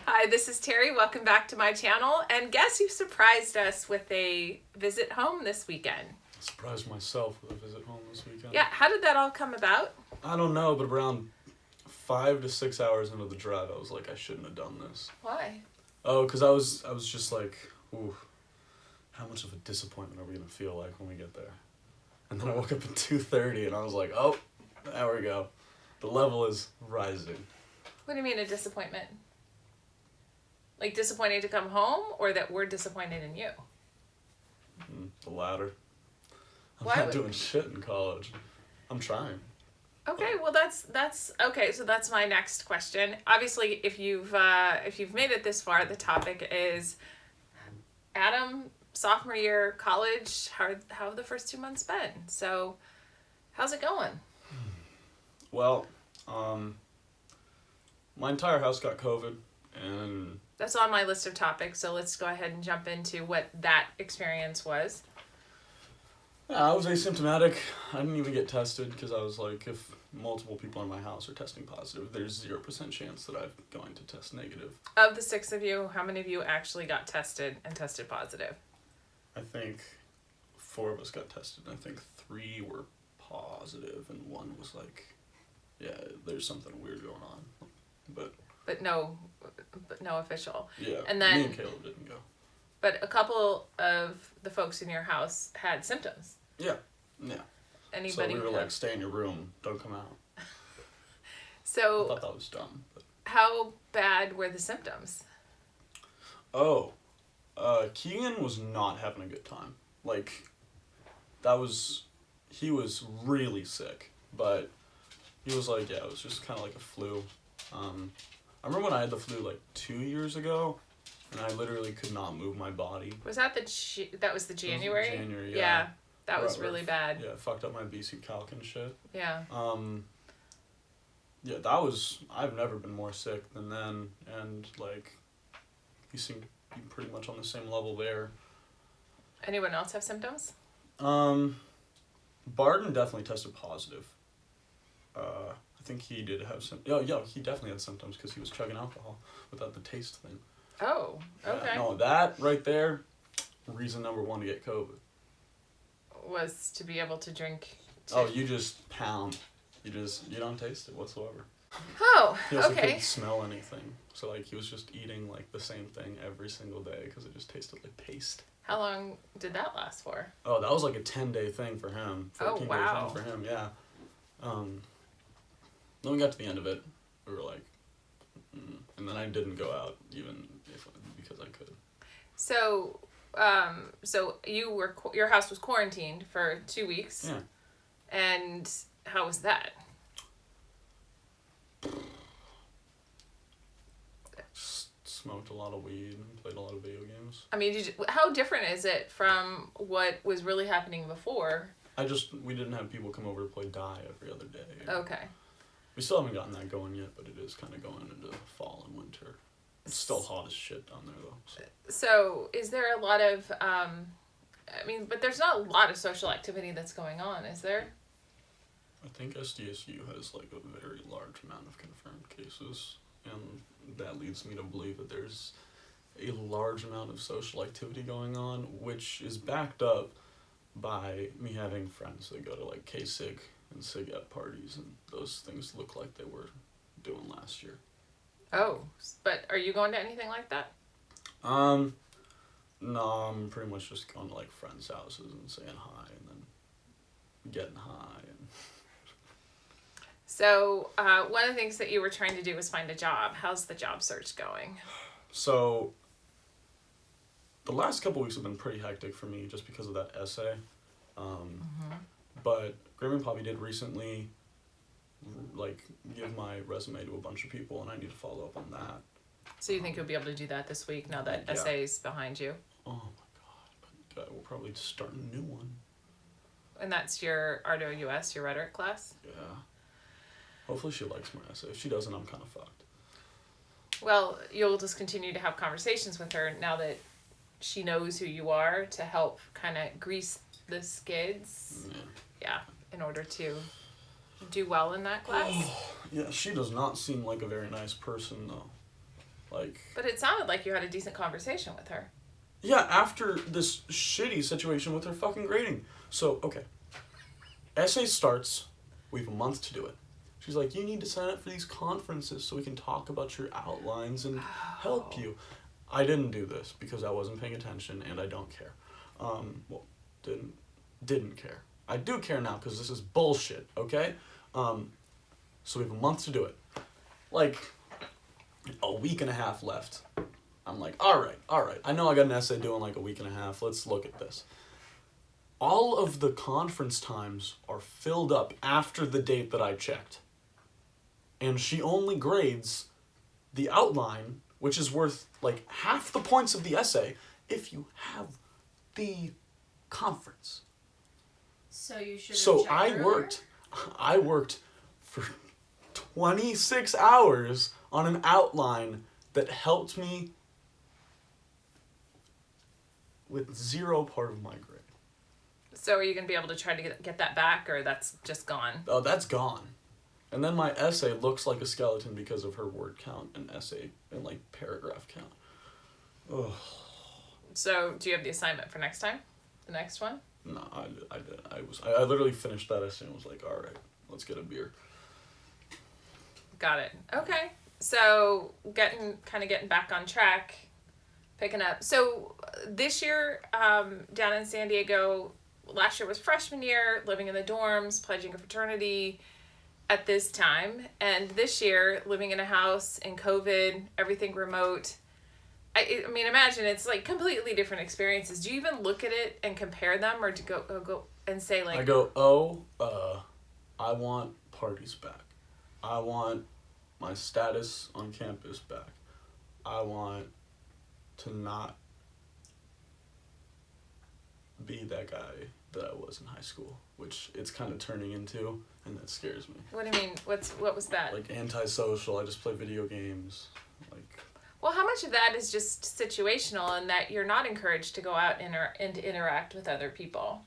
Hi, this is Terri. Welcome back to my channel. And guess who surprised us with a visit home this weekend? I surprised myself with a visit home this weekend. Yeah, how did that all come about? I don't know, but around 5 to 6 hours into the drive, I was like, I shouldn't have done this. Why? Oh, because I was just like, ooh, how much of a disappointment are we going to feel like when we get there? And then I woke up at 2:30 and I was like, oh, there we go. The level is rising. What do you mean a disappointment? Like disappointed to come home, or that we're disappointed in you? The latter. I'm Why not would- doing shit in college. I'm trying. Okay, well that's okay. So that's my next question. Obviously, if you've made it this far, the topic is Adam, sophomore year, college. How have the first 2 months been? So, how's it going? Well, my entire house got COVID, and That's on my list of topics. So let's go ahead and jump into what that experience was. yeah, I was asymptomatic. I didn't even get tested because I was like, if multiple people in my house are testing positive, there's 0% chance that I'm going to test negative. Of the 6 of you, how many of you actually got tested and tested positive? I think 4 of us got tested, and I think 3 were positive, and 1 was like, yeah, there's something weird going on. But no official. Yeah, And then- me and Caleb didn't go. But a couple of the folks in your house had symptoms. Yeah. Anybody? So we were like, stay in your room, don't come out. I So thought that was dumb. But... how bad were the symptoms? Oh, Keegan was not having a good time. Like, he was really sick, but he was like, yeah, it was just kind of like a flu. I remember when I had the flu like 2 years ago, and I literally could not move my body. Was that that was the January? January, yeah. Yeah, that was really bad. Yeah, it fucked up my BC calc and shit. Yeah. Yeah, I've never been more sick than then, and like, he seemed to be pretty much on the same level there. Anyone else have symptoms? Barden definitely tested positive. I think he did have some. Yeah, he definitely had symptoms because he was chugging alcohol without the taste thing. Oh, okay. Yeah, no, that right there, reason number 1 to get COVID. Was to be able to drink. Oh, you just pound. You don't taste it whatsoever. Oh, He also okay. couldn't smell anything, so like he was just eating like the same thing every single day because it just tasted like paste. How long did that last for? Oh, that was like a 10-day thing for him. 14-day wow. thing for him, yeah. Then we got to the end of it. We were like, and then I didn't go out even because I could. So, so your house was quarantined for 2 weeks. Yeah. And how was that? Smoked a lot of weed and played a lot of video games. I mean, how different is it from what was really happening before? We didn't have people come over to play Die every other day. Okay. We still haven't gotten that going yet, but it is kind of going into fall and winter. It's still hot as shit down there, though. So is there a lot of, but there's not a lot of social activity that's going on, is there? I think SDSU has like a very large amount of confirmed cases, and that leads me to believe that there's a large amount of social activity going on, which is backed up by me having friends that go to like K-Sig and SIG-Ep parties, and those things look like they were doing last year. Oh, but are you going to anything like that? No, I'm pretty much just going to like friends' houses and saying hi and then getting high. And So one of the things that you were trying to do was find a job. How's the job search going? So the last couple weeks have been pretty hectic for me just because of that essay. But Graham and Poppy did recently like give my resume to a bunch of people, and I need to follow up on that. So you think you'll be able to do that this week now that Yeah. essay's behind you? Oh my god, but we'll probably start a new one. And that's your RWS, your rhetoric class? Yeah. Hopefully she likes my essay. If she doesn't, I'm kind of fucked. Well, you'll just continue to have conversations with her now that she knows who you are to help kind of grease the skids. Yeah, in order to do well in that class. Yeah, she does not seem like a very nice person, though. Like. But it sounded like you had a decent conversation with her. Yeah, after this shitty situation with her fucking grading. So, okay. Essay starts. We have a month to do it. She's like, you need to sign up for these conferences so we can talk about your outlines and help you. I didn't do this because I wasn't paying attention and I don't care. Well, didn't care. I do care now because this is bullshit, okay? So we have a month to do it. Like, a week and a half left. I'm like, all right. I know I got an essay due in like a week and a half. Let's look at this. All of the conference times are filled up after the date that I checked. And she only grades the outline, which is worth like half the points of the essay, if you have the conference. So you should have So checked I worked for 26 hours on an outline that helped me with 0 part of my grade. So are you going to be able to try to get that back, or that's just gone? Oh, that's gone. And then my essay looks like a skeleton because of her word count and essay and like paragraph count. Ugh. So do you have the assignment for next time? The next one? No, I didn't. I literally finished that essay and was like, all right, let's get a beer. Got it. Okay. So getting back on track, picking up. So this year, down in San Diego, last year was freshman year, living in the dorms, pledging a fraternity at this time. And this year, living in a house in COVID, everything remote. I mean, imagine it's like completely different experiences. Do you even look at it and compare them, or to go and say like? I go, I want parties back. I want my status on campus back. I want to not be that guy that I was in high school, which it's kind of turning into, and that scares me. What do you mean? What was that? Like antisocial. I just play video games. Like. Well, how much of that is just situational and that you're not encouraged to go out and to interact with other people?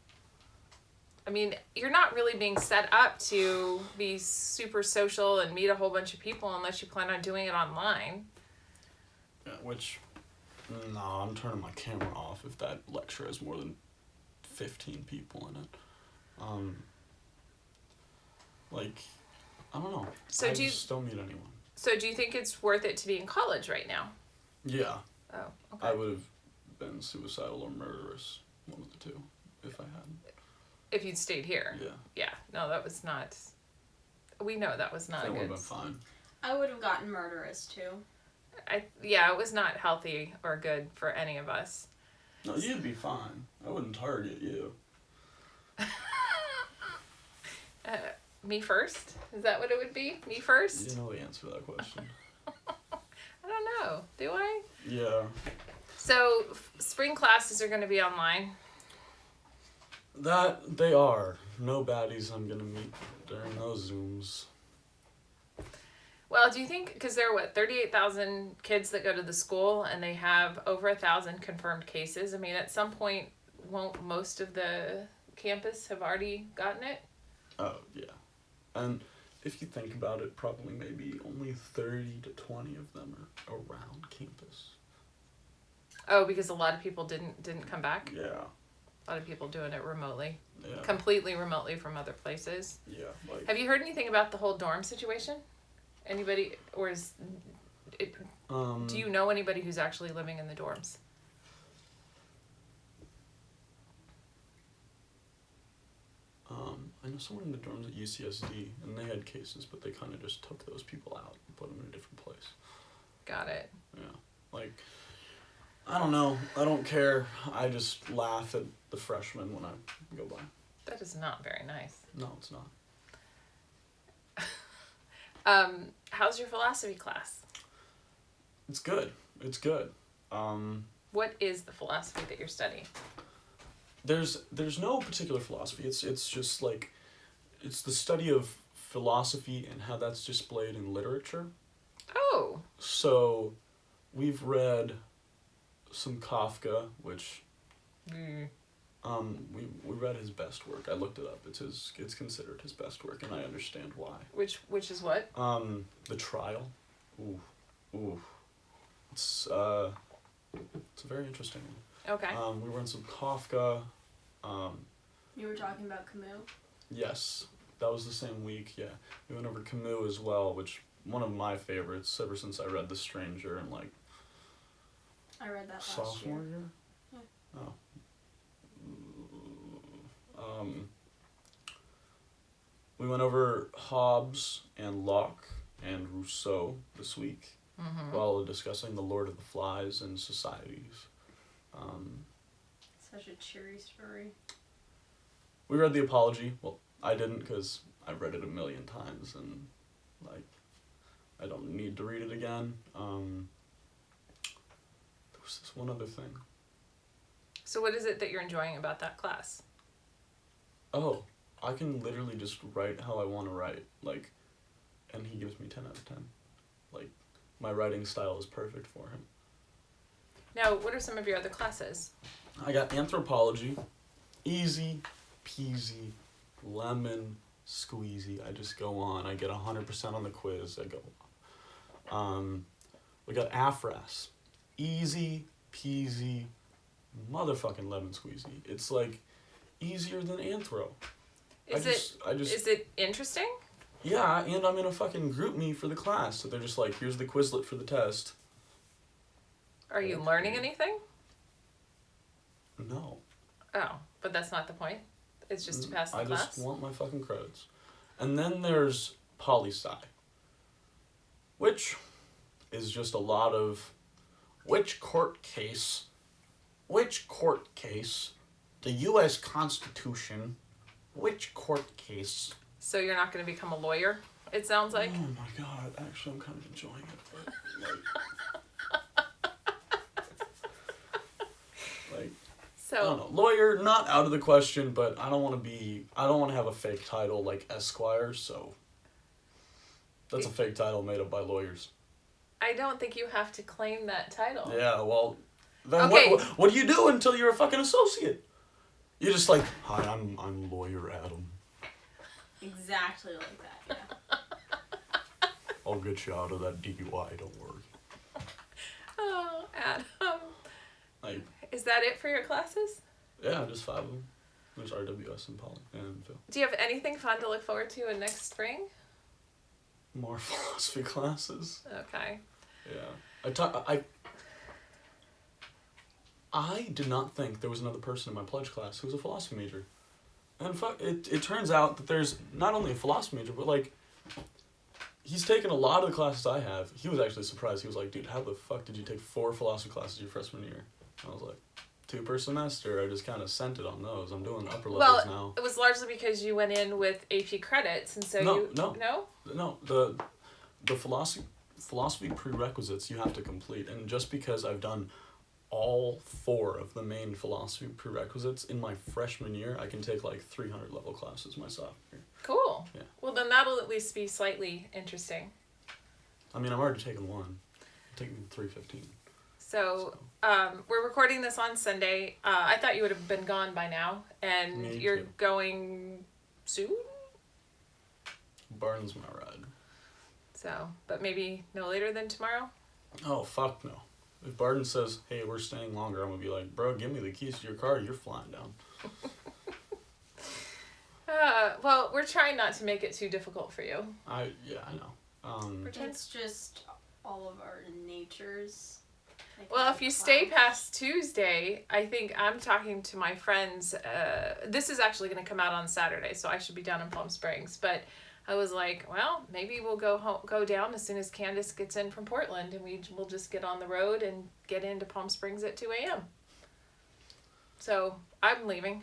I mean, you're not really being set up to be super social and meet a whole bunch of people unless you plan on doing it online. Yeah, which, no, I'm turning my camera off if that lecture has more than 15 people in it. Like, I don't know. So I just don't meet anyone. So do you think it's worth it to be in college right now? Yeah. Oh, okay. I would have been suicidal or murderous, one of the two, if I hadn't. If you'd stayed here? Yeah. Yeah. No, that was not... We know that was not That would good. have been fine. I would have gotten murderous, too. Yeah, it was not healthy or good for any of us. No, you'd be fine. I wouldn't target you. Me first? Is that what it would be? Me first? You know the answer to that question. I don't know. Do I? Yeah. So, spring classes are going to be online. That, they are. No baddies I'm going to meet during those Zooms. Well, do you think, because there are 38,000 kids that go to the school and they have over 1,000 confirmed cases. I mean, at some point, won't most of the campus have already gotten it? Oh, yeah. And if you think about it, probably maybe only 30 to 20 of them are around campus. Oh, because a lot of people didn't come back? Yeah. A lot of people doing it remotely. Yeah. Completely remotely from other places. Yeah. Like. Have you heard anything about the whole dorm situation? Anybody, or is it, do you know anybody who's actually living in the dorms? I know someone in the dorms at UCSD, and they had cases, but they kind of just took those people out and put them in a different place. Got it. Yeah. Like, I don't know. I don't care. I just laugh at the freshmen when I go by. That is not very nice. No, it's not. How's your philosophy class? It's good. It's good. What is the philosophy that you're studying? There's no particular philosophy. It's just like, it's the study of philosophy and how that's displayed in literature. Oh. So, we've read some Kafka, which we read his best work. I looked it up. It's considered his best work, and I understand why. Which is what? The Trial. Ooh. it's a very interesting one. Okay. We were in some Kafka. You were talking about Camus? Yes, that was the same week. Yeah, we went over Camus as well, which one of my favorites ever since I read The Stranger in like I read that last sophomore year. Yeah. Oh. We went over Hobbes and Locke and Rousseau this week while discussing The Lord of the Flies and Societies. Such a cheery story. We read The Apology. Well, I didn't because I've read it a million times and like I don't need to read it again. There was this one other thing. So what is it that you're enjoying about that class? Oh, I can literally just write how I want to write, like, and he gives me 10 out of 10. Like, my writing style is perfect for him. Now, what are some of your other classes? I got anthropology, easy peasy, lemon squeezy. I just go on. I get 100% on the quiz. I go on. We got AFRAS, easy peasy, motherfucking lemon squeezy. It's like easier than anthro. Is it interesting? Yeah, and I'm in a fucking group me for the class, so they're just like, here's the Quizlet for the test. Are you learning anything? No. Oh, but that's not the point. It's just to pass the I class? just want my fucking credits. And then there's poli-sci, which is just a lot of which court case, the U.S. Constitution, which court case. So you're not going to become a lawyer, it sounds like? Oh my god, actually I'm kind of enjoying it, but like So I don't know. Lawyer, not out of the question, but I don't want to have a fake title like Esquire, so that's a fake title made up by lawyers. I don't think you have to claim that title. Yeah, well, then Okay. what do you do until you're a fucking associate? You're just like, hi, I'm lawyer Adam. Exactly like that, yeah. I'll get you out of that DUI, don't worry. Oh, Adam. Like, Is that it for your classes? yeah, just 5 of them. There's RWS and Poly and Phil. Do you have anything fun to look forward to in next spring? More philosophy classes. Okay. Yeah. I did not think there was another person in my pledge class who was a philosophy major. And it turns out that there's not only a philosophy major, but like, he's taken a lot of the classes I have. He was actually surprised. He was like, dude, how the fuck did you take 4 philosophy classes your freshman year? I was like, 2 per semester. I just kind of sent it on those. I'm doing upper levels now. It was largely because you went in with AP credits, and so No. No? The philosophy prerequisites you have to complete, and just because I've done all 4 of the main philosophy prerequisites in my freshman year, I can take like 300 level classes my sophomore year. Cool. Yeah. Well, then that'll at least be slightly interesting. I mean, I've already taken 1. I'm taking 315. So, we're recording this on Sunday. I thought you would have been gone by now, and Me you're too. going soon? Barton's my ride. So, but maybe no later than tomorrow? Oh, fuck no. If Barton says, hey, we're staying longer, I'm going to be like, bro, give me the keys to your car, you're flying down. Well, we're trying not to make it too difficult for you. I know. It's just all of our natures. Well, if you stay past Tuesday, I think I'm talking to my friends. This is actually going to come out on Saturday, so I should be down in Palm Springs. But I was like, well, maybe we'll go down as soon as Candace gets in from Portland, and we'll just get on the road and get into Palm Springs at 2 a.m. So I'm leaving.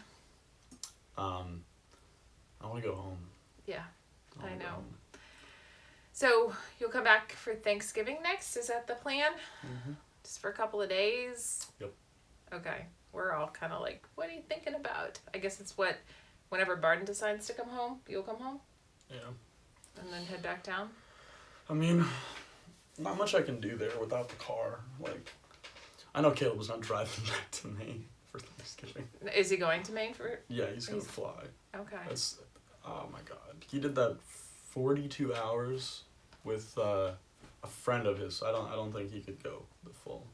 I want to go home. Yeah, I wanna go know. home. So you'll come back for Thanksgiving next? Is that the plan? Mm-hmm. Just for a couple of days? Yep. Okay. We're all kind of like, what are you thinking about? I guess it's whenever Barton decides to come home, you'll come home? Yeah. And then head back down? I mean, not much I can do there without the car. Like, I know Caleb was not driving back to Maine for Thanksgiving. Is he going to Maine for... Yeah, he's going to fly. Okay. That's, oh my god. He did that 42 hours with a friend of his. I don't think he could go the full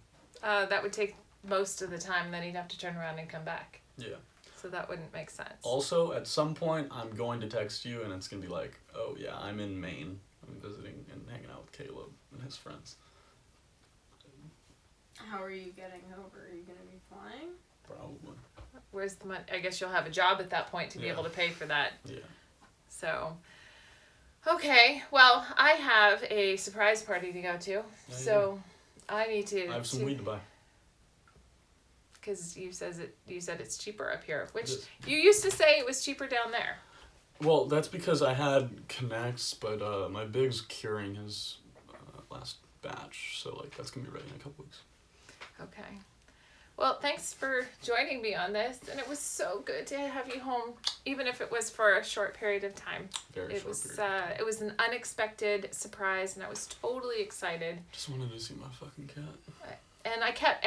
That would take most of the time, then he'd have to turn around and come back. Yeah. So that wouldn't make sense. Also, at some point, I'm going to text you, and it's going to be like, oh, yeah, I'm in Maine. I'm visiting and hanging out with Caleb and his friends. How are you getting over? Are you going to be flying? Probably. Where's the money? I guess you'll have a job at that point to be able to pay for that. Yeah. So, okay. Well, I have a surprise party to go to. Yeah, so, I need to... I have some weed to buy. Because you said it's cheaper up here, which you used to say it was cheaper down there. Well, that's because I had connects, but my Big's curing his last batch, so like that's gonna be ready in a couple weeks. Okay. Well, thanks for joining me on this, and it was so good to have you home, even if it was for a short period of time. Very It short was period. it was an unexpected surprise, and I was totally excited. Just wanted to see my fucking cat. And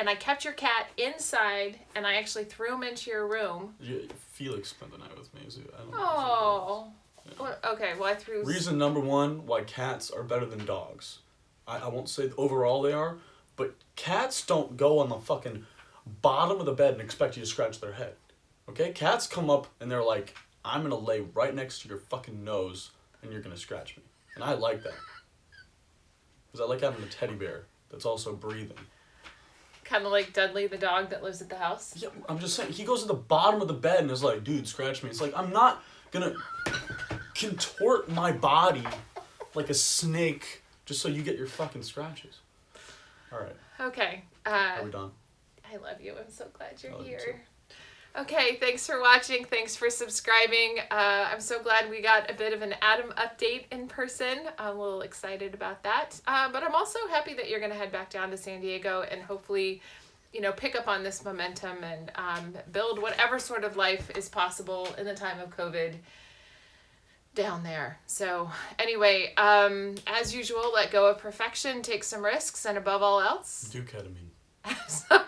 I kept your cat inside, and I actually threw him into your room. Yeah, Felix spent the night with me. So I don't know. Oh. Yeah. Well, okay. Well, I threw. Reason number one why cats are better than dogs. I won't say overall they are, but cats don't go on the fucking bottom of the bed and expect you to scratch their head. Okay? Cats come up and they're like, I'm gonna lay right next to your fucking nose and you're gonna scratch me. And I like that. Because I like having a teddy bear that's also breathing. Kind of like Dudley, the dog that lives at the house. Yeah, I'm just saying, he goes to the bottom of the bed and is like, dude, scratch me. It's like, I'm not gonna contort my body like a snake just so you get your fucking scratches. Alright. Okay. Are we done? I love you. I'm so glad you're I love you here. Okay, thanks for watching. Thanks for subscribing. I'm so glad we got a bit of an Adam update in person. I'm a little excited about that. But I'm also happy that you're going to head back down to San Diego and hopefully, pick up on this momentum and build whatever sort of life is possible in the time of COVID down there. So anyway, as usual, let go of perfection, take some risks, and above all else, Do ketamine. have some fun.